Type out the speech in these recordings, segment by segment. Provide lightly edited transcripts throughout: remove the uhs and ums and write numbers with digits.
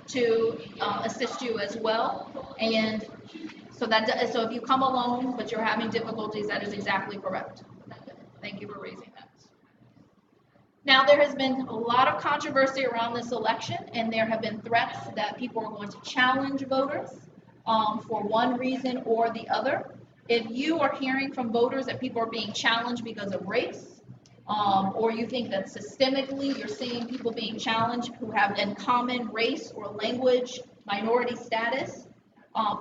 to assist you as well. And so if you come alone but you're having difficulties, that is exactly correct. Thank you for raising that. Now, there has been a lot of controversy around this election, and there have been threats that people are going to challenge voters for one reason or the other. If you are hearing from voters that people are being challenged because of race, or you think that systemically you're seeing people being challenged who have in common race or language minority status,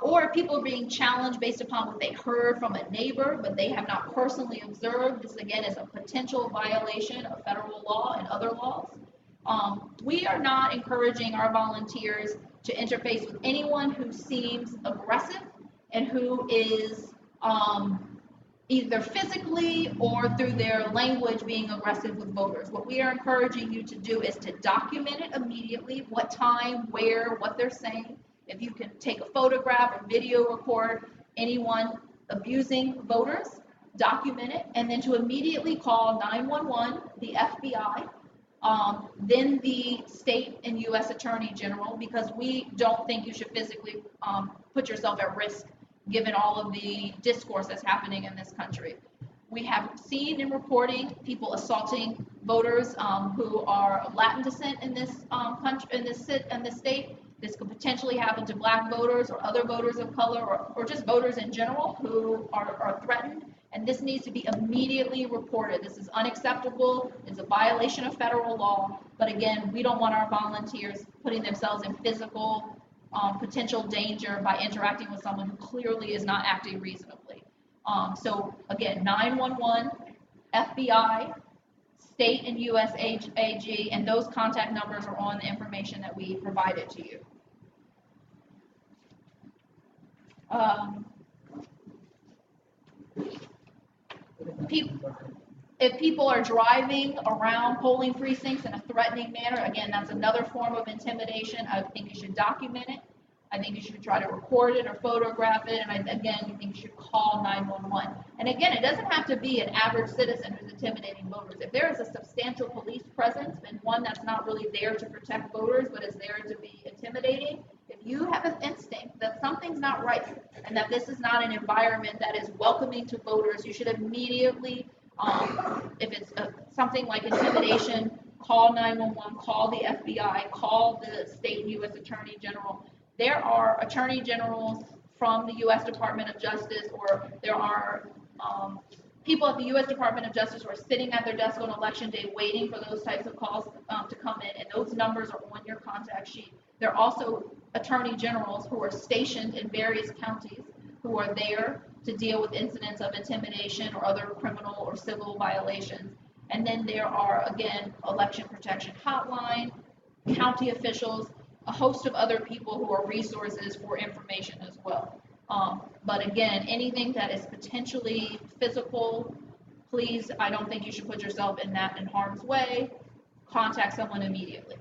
or people are being challenged based upon what they heard from a neighbor, but they have not personally observed. This, again, is a potential violation of federal law and other laws. We are not encouraging our volunteers to interface with anyone who seems aggressive and who is either physically or through their language being aggressive with voters. What we are encouraging you to do is to document it immediately, what time, where, what they're saying. If you can take a photograph or video record anyone abusing voters, document it, and then to immediately call 911, the FBI, then the state and U.S. Attorney General, because we don't think you should physically put yourself at risk given all of the discourse that's happening in this country. We have seen in reporting people assaulting voters who are of Latin descent in this country, in this state. This could potentially happen to Black voters or other voters of color, or just voters in general who are threatened. And this needs to be immediately reported. This is unacceptable. It's a violation of federal law. But again, we don't want our volunteers putting themselves in physical potential danger by interacting with someone who clearly is not acting reasonably. So again, 911, FBI, state and U.S. AG, and those contact numbers are on the information that we provided to you. If people are driving around polling precincts in a threatening manner, again, that's another form of intimidation. I think you should document it. I think you should try to record it or photograph it. And again, you think you should call 911. And again, it doesn't have to be an average citizen who's intimidating voters. If there is a substantial police presence and one that's not really there to protect voters, but is there to be intimidating, if you have an instinct that something's not right and that this is not an environment that is welcoming to voters, you should immediately, if it's something like intimidation, call 911, call the FBI, call the state and U.S. Attorney General. There are attorney generals from the U.S. Department of Justice, or there are people at the U.S. Department of Justice who are sitting at their desk on election day waiting for those types of calls to come in, and those numbers are on your contact sheet. There are also attorney generals who are stationed in various counties who are there to deal with incidents of intimidation or other criminal or civil violations. And then there are, again, election protection hotline, county officials, a host of other people who are resources for information as well. But again, anything that is potentially physical, please, I don't think you should put yourself in harm's way. Contact someone immediately.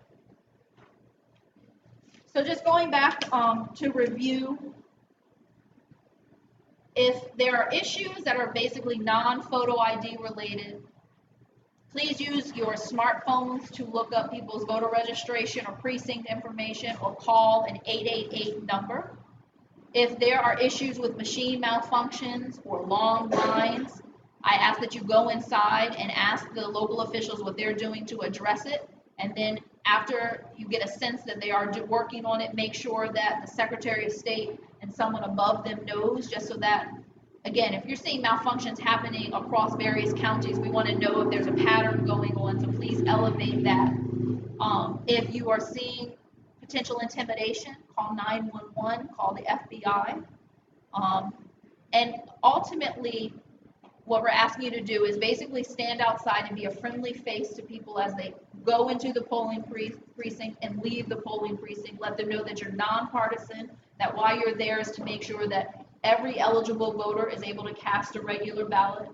So just going back to review, if there are issues that are basically non-photo ID related, please use your smartphones to look up people's voter registration or precinct information, or call an 888 number. If there are issues with machine malfunctions or long lines, I ask that you go inside and ask the local officials what they're doing to address it. And then after you get a sense that they are working on it, make sure that the Secretary of State and someone above them knows, just so that, again, if you're seeing malfunctions happening across various counties, we want to know if there's a pattern going on, so please elevate that. If you are seeing potential intimidation, call 911, call the FBI. And ultimately, what we're asking you to do is basically stand outside and be a friendly face to people as they go into the polling precinct and leave the polling precinct. Let them know that you're nonpartisan, that why you're there is to make sure that every eligible voter is able to cast a regular ballot,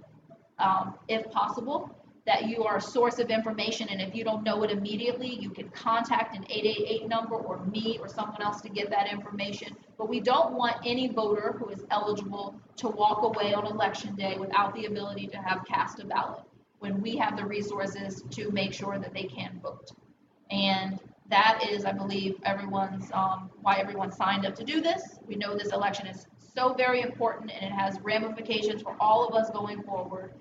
if possible, that you are a source of information, and if you don't know it immediately, you can contact an 888 number or me or someone else to get that information. But we don't want any voter who is eligible to walk away on election day without the ability to have cast a ballot, when we have the resources to make sure that they can vote. And that is, I believe, why everyone signed up to do this. We know this election is so very important and it has ramifications for all of us going forward,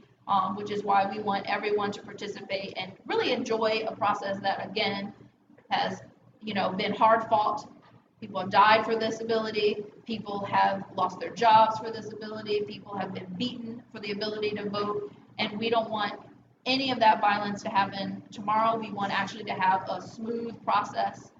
which is why we want everyone to participate and really enjoy a process that, again, has, been hard fought. People have died for this ability. People have lost their jobs for this ability. People have been beaten for the ability to vote. And we don't want any of that violence to happen tomorrow. We want actually to have a smooth process.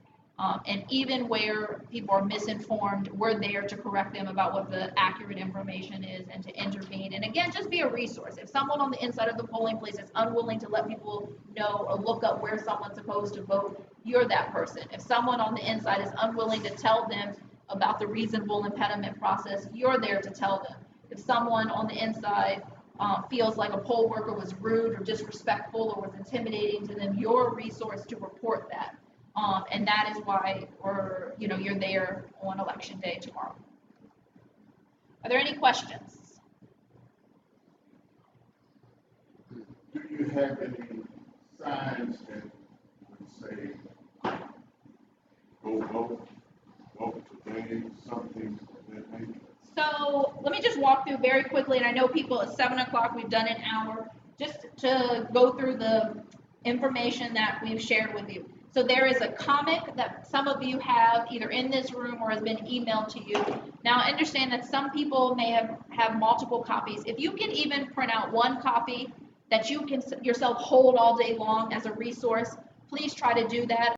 And even where people are misinformed, we're there to correct them about what the accurate information is and to intervene. And again, just be a resource. If someone on the inside of the polling place is unwilling to let people know or look up where someone's supposed to vote, you're that person. If someone on the inside is unwilling to tell them about the reasonable impediment process, you're there to tell them. If someone on the inside feels like a poll worker was rude or disrespectful or was intimidating to them, you're a resource to report that. And that is why you're there on election day tomorrow. Are there any questions? Do you have any signs that would say, go vote today, something of that nature? So let me just walk through very quickly, and I know people at 7 o'clock, we've done an hour, just to go through the information that we've shared with you. So there is a comic that some of you have either in this room or has been emailed to you. Now understand that some people may have multiple copies. If you can even print out one copy that you can yourself hold all day long as a resource, please try to do that.